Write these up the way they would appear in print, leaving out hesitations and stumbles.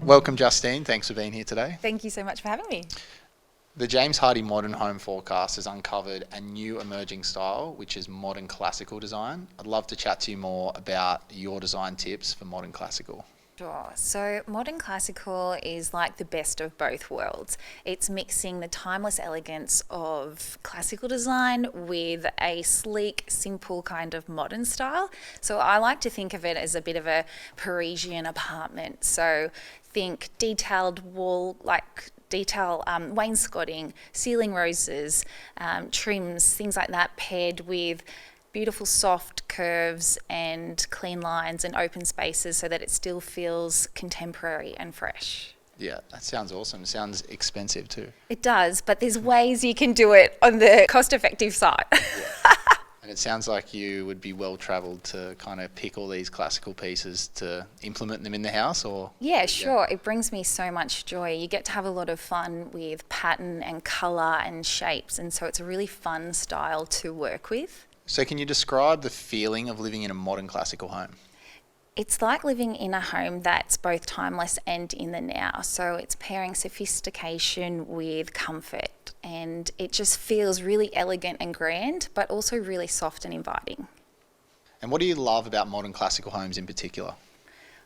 Welcome, Justine. Thanks for being here today. Thank you so much for having me. The James Hardie Modern Home Forecast has uncovered a new emerging style, which is modern classical design. I'd love to chat to you more about your design tips for modern classical. Sure. So, modern classical is like the best of both worlds. It's mixing the timeless elegance of classical design with a sleek, simple kind of modern style. So, I like to think of it as a bit of a Parisian apartment. So, think detailed wall, wainscoting, ceiling roses, trims, things like that, paired with beautiful soft curves and clean lines and open spaces so that it still feels contemporary and fresh. Yeah, that sounds awesome. It sounds expensive too. It does, but there's ways you can do it on the cost-effective side. Yeah. And it sounds like you would be well travelled to kind of pick all these classical pieces to implement them in the house, or? Yeah, sure. It brings me so much joy. You get to have a lot of fun with pattern and colour and shapes, and so it's a really fun style to work with. So can you describe the feeling of living in a modern classical home? It's like living in a home that's both timeless and in the now. So it's pairing sophistication with comfort, and it just feels really elegant and grand, but also really soft and inviting. And what do you love about modern classical homes in particular?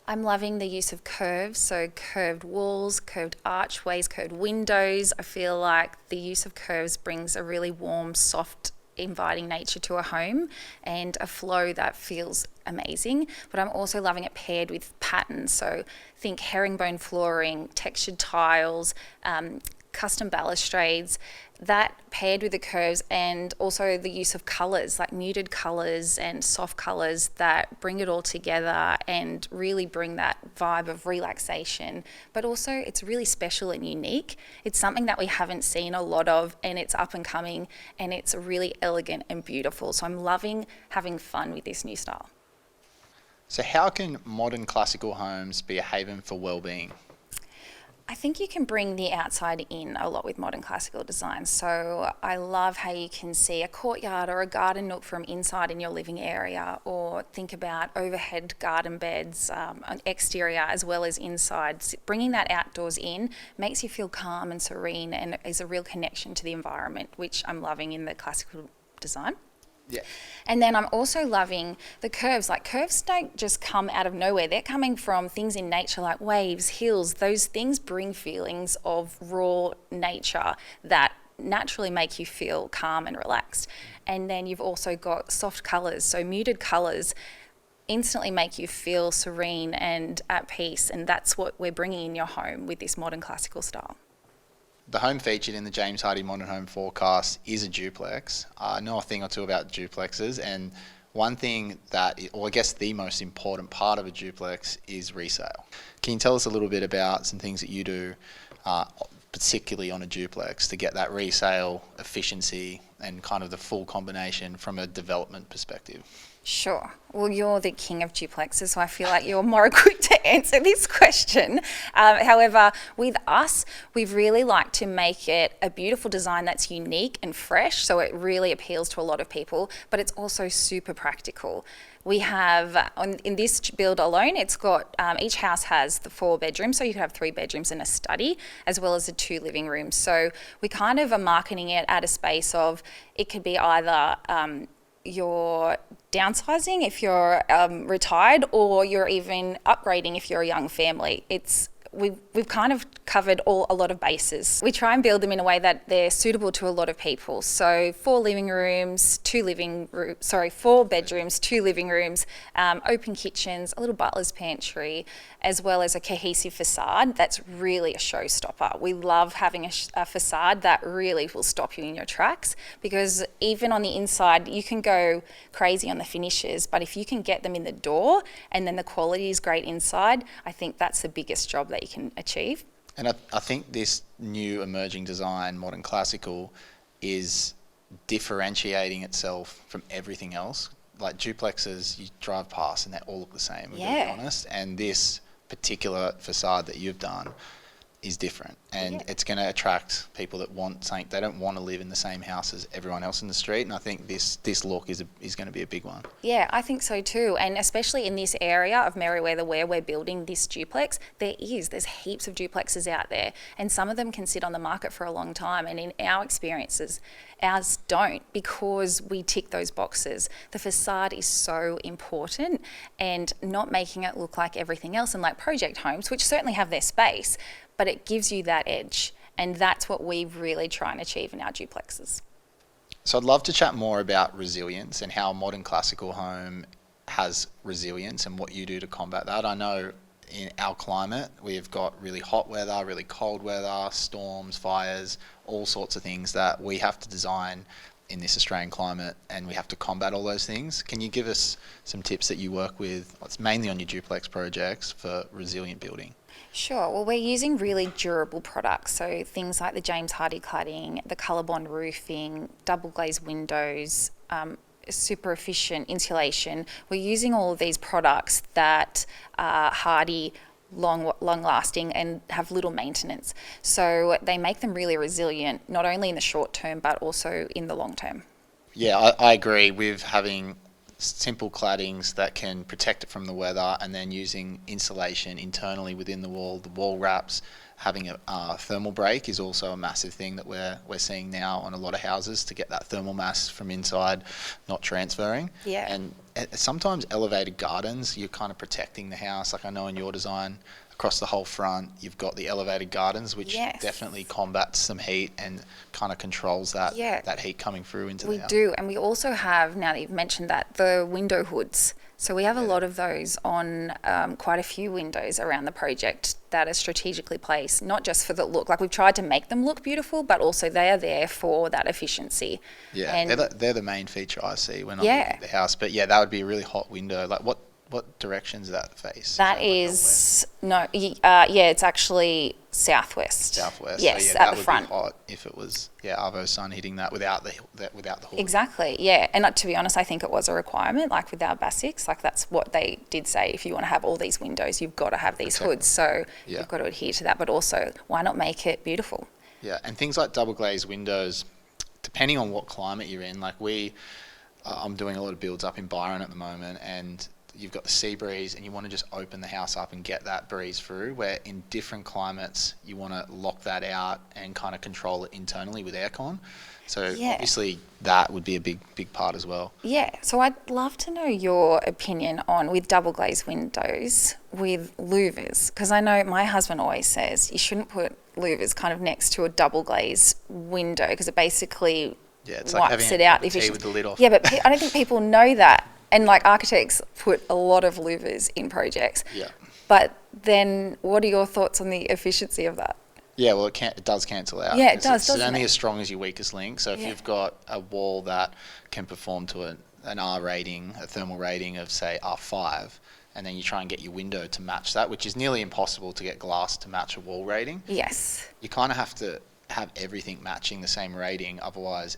I'm loving the use of curves, so curved walls, curved archways, curved windows. I feel like the use of curves brings a really warm, soft, inviting nature to a home and a flow that feels amazing. But I'm also loving it paired with patterns, so think herringbone flooring, textured tiles, custom balustrades, that paired with the curves, and also the use of colours like muted colours and soft colours that bring it all together and really bring that vibe of relaxation. But also it's really special and unique. It's something that we haven't seen a lot of, and it's up and coming, and it's really elegant and beautiful. So I'm loving having fun with this new style. So how can modern classical homes be a haven for well-being? I think you can bring the outside in a lot with modern classical design. So I love how you can see a courtyard or a garden nook from inside in your living area, or think about overhead garden beds on exterior as well as inside. Bringing that outdoors in makes you feel calm and serene, and is a real connection to the environment, which I'm loving in the classical design. Yeah. And then I'm also loving the curves. Like, curves don't just come out of nowhere. They're coming from things in nature like waves, hills. Those things bring feelings of raw nature that naturally make you feel calm and relaxed. And then you've also got soft colours. So muted colours instantly make you feel serene and at peace. And that's what we're bringing in your home with this modern classical style. The home featured in the James Hardie Modern Home Forecast is a duplex. I know a thing or two about duplexes, and one thing or I guess the most important part of a duplex is resale. Can you tell us a little bit about some things that you do, particularly on a duplex, to get that resale efficiency and kind of the full combination from a development perspective? Sure. Well, you're the king of duplexes, so I feel like you're more equipped to answer this question. However, with us, we've really liked to make it a beautiful design that's unique and fresh, so it really appeals to a lot of people, but it's also super practical. We have, in this build alone, it's got, each house has the 4 bedrooms, so you could have 3 bedrooms and a study, as well as the 2 living rooms. So we kind of are marketing it at a space of, it could be either you're downsizing if you're retired, or you're even upgrading if you're a young family. We've kind of covered a lot of bases. We try and build them in a way that they're suitable to a lot of people. So 4 bedrooms, 2 living rooms, open kitchens, a little butler's pantry, as well as a cohesive facade that's really a showstopper. We love having a facade that really will stop you in your tracks, because even on the inside, you can go crazy on the finishes, but if you can get them in the door and then the quality is great inside, I think that's the biggest job that you can achieve. And I think this new emerging design, modern classical, is differentiating itself from everything else. Like duplexes, you drive past and they all look the same, to be honest. And this particular facade that you've done is different, and Yeah. it's going to attract people that want something. They don't want to live in the same house as everyone else in the street, and I think this look is going to be a big one. Yeah, I think so too. And especially in this area of Merriweather where we're building this duplex, there's heaps of duplexes out there, and some of them can sit on the market for a long time. And in our experiences, ours don't, because we tick those boxes. The facade is so important, and not making it look like everything else, and like project homes, which certainly have their space, but it gives you that edge. And that's what we really try and achieve in our duplexes. So I'd love to chat more about resilience and how a modern classical home has resilience and what you do to combat that. I know in our climate, we've got really hot weather, really cold weather, storms, fires, all sorts of things that we have to design in this Australian climate, and we have to combat all those things. Can you give us some tips that you work with, it's mainly on your duplex projects, for resilient building? Sure. Well, we're using really durable products. So things like the James Hardie cladding, the Colorbond roofing, double glazed windows, super efficient insulation. We're using all of these products that are hardy, long lasting, and have little maintenance. So they make them really resilient, not only in the short term, but also in the long term. Yeah, I agree with having simple claddings that can protect it from the weather, and then using insulation internally within the wall wraps. Having a thermal break is also a massive thing that we're seeing now on a lot of houses, to get that thermal mass from inside not transferring. Yeah. And sometimes elevated gardens, you're kind of protecting the house. Like I know in your design, across the whole front, you've got the elevated gardens, which Yes. definitely combats some heat and kind of controls that heat coming through into the house. We do, and we also have, now that you've mentioned that, the window hoods. So we have a lot of those on quite a few windows around the project that are strategically placed, not just for the look. Like, we've tried to make them look beautiful, but also they are there for that efficiency. Yeah, and they're the main feature I see when I'm looking at the house. But yeah, that would be a really hot window. Like what directions that face? That is it's actually southwest. Southwest. Yes, so yeah, at the front. That would be hot if it was Arvo's sun hitting that without the hood. Exactly, yeah. And to be honest, I think it was a requirement, like with our basics, like that's what they did say. If you want to have all these windows, you've got to have these hoods. So you've got to adhere to that. But also, why not make it beautiful? Yeah, and things like double glazed windows, depending on what climate you're in. Like I'm doing a lot of builds up in Byron at the moment, and you've got the sea breeze, and you want to just open the house up and get that breeze through, where in different climates you want to lock that out and kind of control it internally with aircon. So obviously that would be a big part as well. Yeah, so I'd love to know your opinion on, with double glazed windows, with louvers, because I know my husband always says you shouldn't put louvers kind of next to a double glazed window, because it basically it's wipes like it out. the tea with the lid off. Yeah, but I don't think people know that. And like, architects put a lot of louvers in projects. Yeah. But then what are your thoughts on the efficiency of that? Yeah, well, it does cancel out. Yeah, it does, It's only as strong as your weakest link. So if you've got a wall that can perform to an R rating, a thermal rating of, say, R5, and then you try and get your window to match that, which is nearly impossible to get glass to match a wall rating. Yes. You kind of have to have everything matching the same rating, otherwise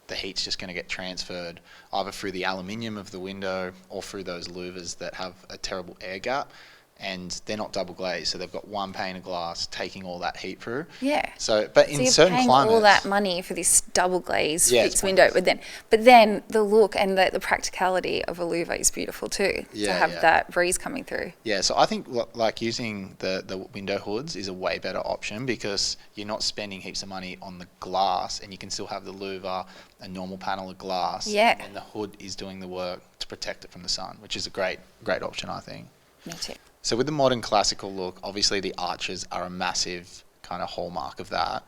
the heat's just going to get transferred either through the aluminium of the window or through those louvers that have a terrible air gap, and they're not double glazed, so they've got one pane of glass taking all that heat through. Yeah. So, but in certain paying climates, all that money for this double glazed fixed it's window, but then the look and the practicality of a louver is beautiful too. To have that breeze coming through. Yeah, so I think like using the window hoods is a way better option, because you're not spending heaps of money on the glass, and you can still have the louver, a normal panel of glass, and the hood is doing the work to protect it from the sun, which is a great option, I think. Me too. So with the modern classical look, obviously the arches are a massive kind of hallmark of that.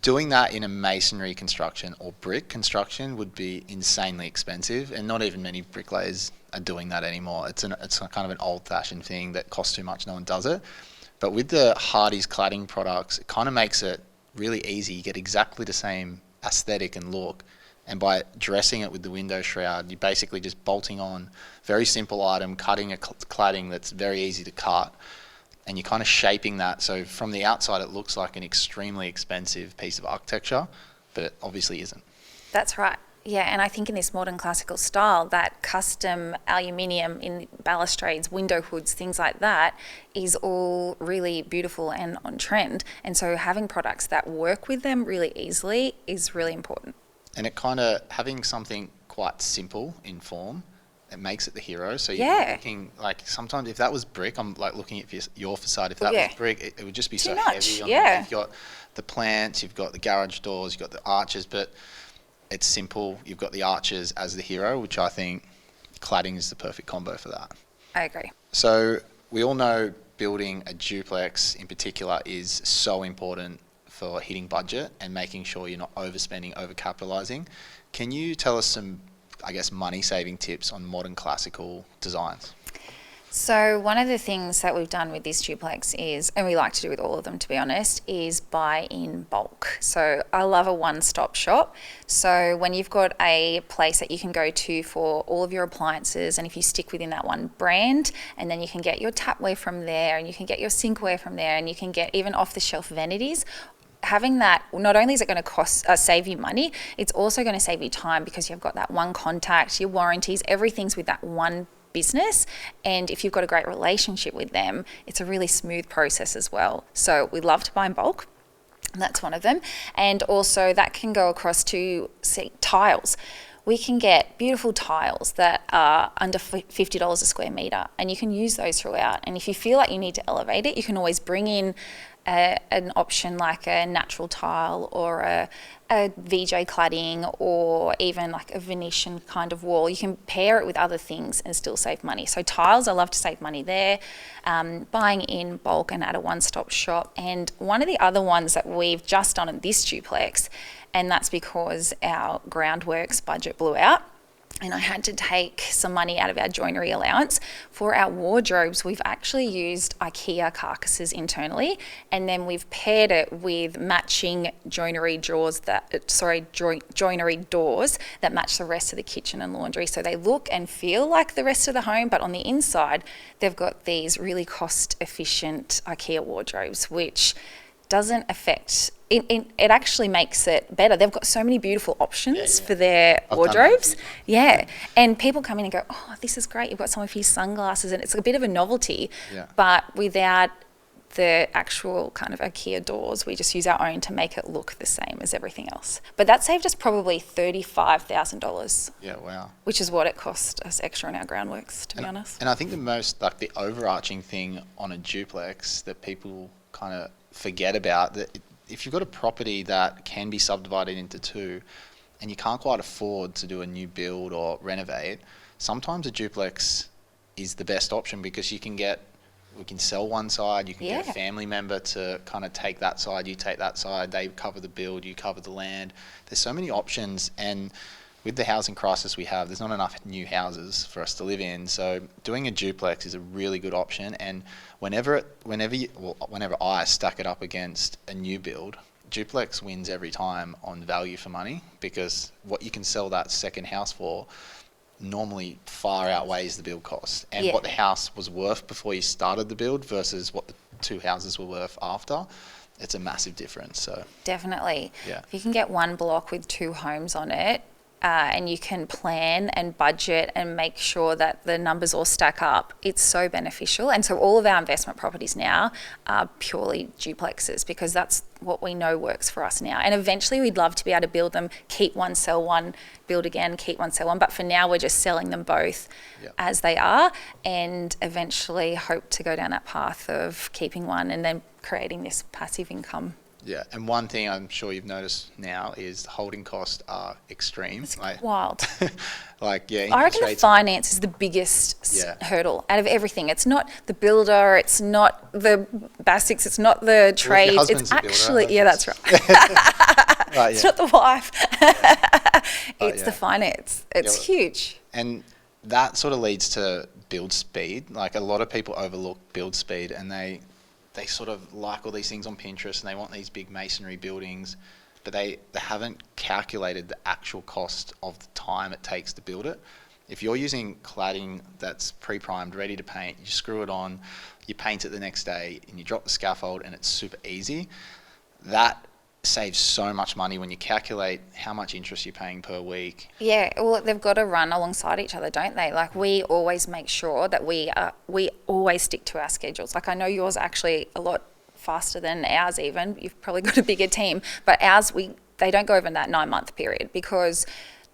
Doing that in a masonry construction or brick construction would be insanely expensive, and not even many bricklayers are doing that anymore. It's kind of an old-fashioned thing that costs too much. No one does it. But with the Hardie's cladding products, it kind of makes it really easy. You get exactly the same aesthetic and look. And by dressing it with the window shroud, you're basically just bolting on very simple item, cutting a cladding that's very easy to cut, and you're kind of shaping that. So from the outside, it looks like an extremely expensive piece of architecture, but it obviously isn't. That's right. Yeah, and I think in this modern classical style, that custom aluminium in balustrades, window hoods, things like that, is all really beautiful and on trend. And so having products that work with them really easily is really important. And it kind of, having something quite simple in form, it makes it the hero. So you're Yeah. looking, like, sometimes if that was brick, I'm like looking at your facade, if that Yeah. was brick, it would just be Too so much, heavy. yeah. You've got the plants, you've got the garage doors, you've got the arches, but it's simple. You've got the arches as the hero, which I think cladding is the perfect combo for that. I agree. So we all know building a duplex in particular is so important for hitting budget and making sure you're not overspending, overcapitalizing. Can you tell us some, I guess, money saving tips on modern classical designs? So one of the things that we've done with this duplex is, and we like to do with all of them to be honest, is buy in bulk. So I love a one-stop shop. So when you've got a place that you can go to for all of your appliances, and if you stick within that one brand, and then you can get your tapware from there, and you can get your sinkware from there, and you can get even off-the-shelf vanities, having that, not only is it going to save you money, it's also going to save you time because you've got that one contact, your warranties, everything's with that one business. And if you've got a great relationship with them, it's a really smooth process as well. So we love to buy in bulk. That's one of them. And also that can go across to tiles. We can get beautiful tiles that are under $50 a square metre, and you can use those throughout. And if you feel like you need to elevate it, you can always bring in an option like a natural tile or a VJ cladding or even like a Venetian kind of wall. You can pair it with other things and still save money. So tiles, I love to save money there. Buying in bulk and at a one-stop shop. And one of the other ones that we've just done in this duplex, and that's because our groundworks budget blew out, and I had to take some money out of our joinery allowance. For our wardrobes, we've actually used IKEA carcasses internally, and then we've paired it with matching joinery doors that match the rest of the kitchen and laundry. So they look and feel like the rest of the home, but on the inside, they've got these really cost-efficient IKEA wardrobes, which doesn't affect it actually makes it better. They've got so many beautiful options for their wardrobes. Yeah. And people come in and go, oh, this is great. You've got some of his sunglasses, and it's a bit of a novelty. Yeah. But without the actual kind of IKEA doors, we just use our own to make it look the same as everything else. But that saved us probably $35,000. Yeah, wow. Which is what it cost us extra in our groundworks, to be honest. And I think the overarching thing on a duplex that people kind of forget about, that if you've got a property that can be subdivided into two and you can't quite afford to do a new build or renovate, sometimes a duplex is the best option because we can sell one side, you can get a family member to kind of take that side, you take that side, they cover the build, you cover the land. There's so many options, and with the housing crisis we have, there's not enough new houses for us to live in. So doing a duplex is a really good option. And whenever I stack it up against a new build, duplex wins every time on value for money, because what you can sell that second house for normally far outweighs the build cost, and what the house was worth before you started the build versus what the two houses were worth after. It's a massive difference. So definitely, if you can get one block with two homes on it, and you can plan and budget and make sure that the numbers all stack up, it's so beneficial. And so all of our investment properties now are purely duplexes because that's what we know works for us now. And eventually we'd love to be able to build them, keep one, sell one, build again, keep one, sell one. But for now, we're just selling them both as they are, and eventually hope to go down that path of keeping one and then creating this passive income. Yeah, and one thing I'm sure you've noticed now is the holding costs are extreme. It's wild. I reckon the finance is the biggest hurdle out of everything. It's not the builder, it's not the basics, it's not the trades. It's actually, that's right. It's not the wife. It's the finance. It's huge. And that sort of leads to build speed. Like, a lot of people overlook build speed, and they sort of like all these things on Pinterest and they want these big masonry buildings, but they haven't calculated the actual cost of the time it takes to build it. If you're using cladding that's pre-primed, ready to paint, you screw it on, you paint it the next day, and you drop the scaffold and it's super easy, that saves so much money when you calculate how much interest you're paying per week. Yeah, well, they've got to run alongside each other, don't they? Like, we always make sure that we always stick to our schedules. Like, I know yours are actually a lot faster than ours even. You've probably got a bigger team. But ours, they don't go over that 9-month period, because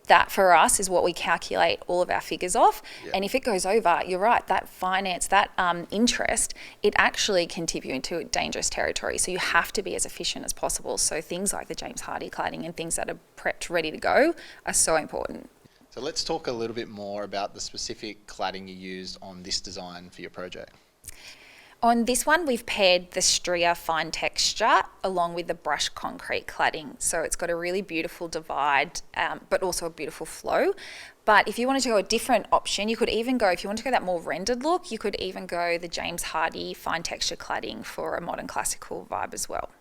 that for us is what we calculate all of our figures off. Yeah. And if it goes over, you're right, that finance, that interest, it actually can tip you into dangerous territory. So you have to be as efficient as possible. So things like the James Hardie cladding and things that are prepped, ready to go, are so important. So let's talk a little bit more about the specific cladding you used on this design for your project. On this one, we've paired the Stria fine texture along with the brushed concrete cladding. So it's got a really beautiful divide, but also a beautiful flow. But if you wanted to go a different option, you could even go, if you want to go that more rendered look, you could even go the James Hardie fine texture cladding for a modern classical vibe as well.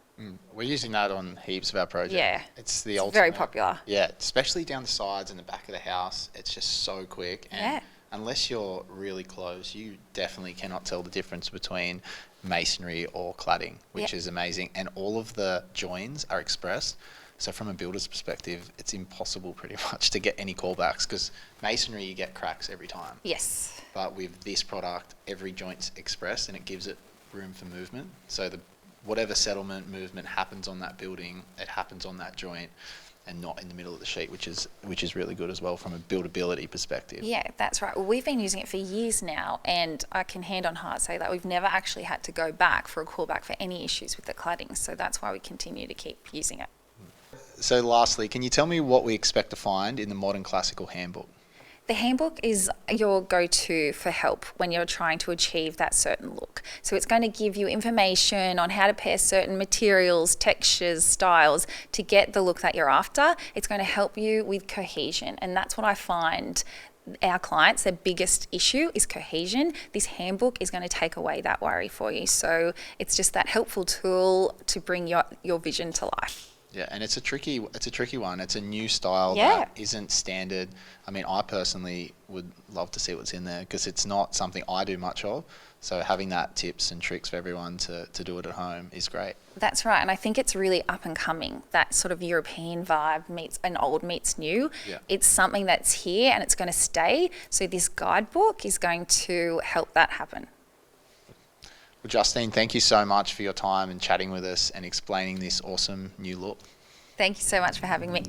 We're using that on heaps of our projects. Yeah, it's the it's ultimate. very popular. Yeah, especially down the sides and the back of the house. It's just so quick. And Yeah. unless you're really close, you definitely cannot tell the difference between masonry or cladding, which is amazing. And all of the joins are expressed. So from a builder's perspective, it's impossible pretty much to get any callbacks, because masonry, you get cracks every time. Yes. But with this product, every joint's expressed and it gives it room for movement. So whatever settlement movement happens on that building, it happens on that joint and not in the middle of the sheet, which is really good as well from a buildability perspective. Yeah, that's right. Well, we've been using it for years now, and I can hand on heart say that we've never actually had to go back for a callback for any issues with the cladding. So that's why we continue to keep using it. So lastly, can you tell me what we expect to find in the modern classical handbook? The handbook is your go-to for help when you're trying to achieve that certain look. So it's going to give you information on how to pair certain materials, textures, styles to get the look that you're after. It's going to help you with cohesion, and that's what I find our clients, their biggest issue is cohesion. This handbook is going to take away that worry for you. So it's just that helpful tool to bring your vision to life. Yeah, and it's a tricky one. It's a new style Yeah. that isn't standard. I mean, I personally would love to see what's in there, because it's not something I do much of. So having that tips and tricks for everyone to do it at home is great. That's right, and I think it's really up and coming. That sort of European vibe meets new. Yeah. It's something that's here and it's going to stay. So this guidebook is going to help that happen. Well, Justine, thank you so much for your time and chatting with us and explaining this awesome new look. Thank you so much for having me.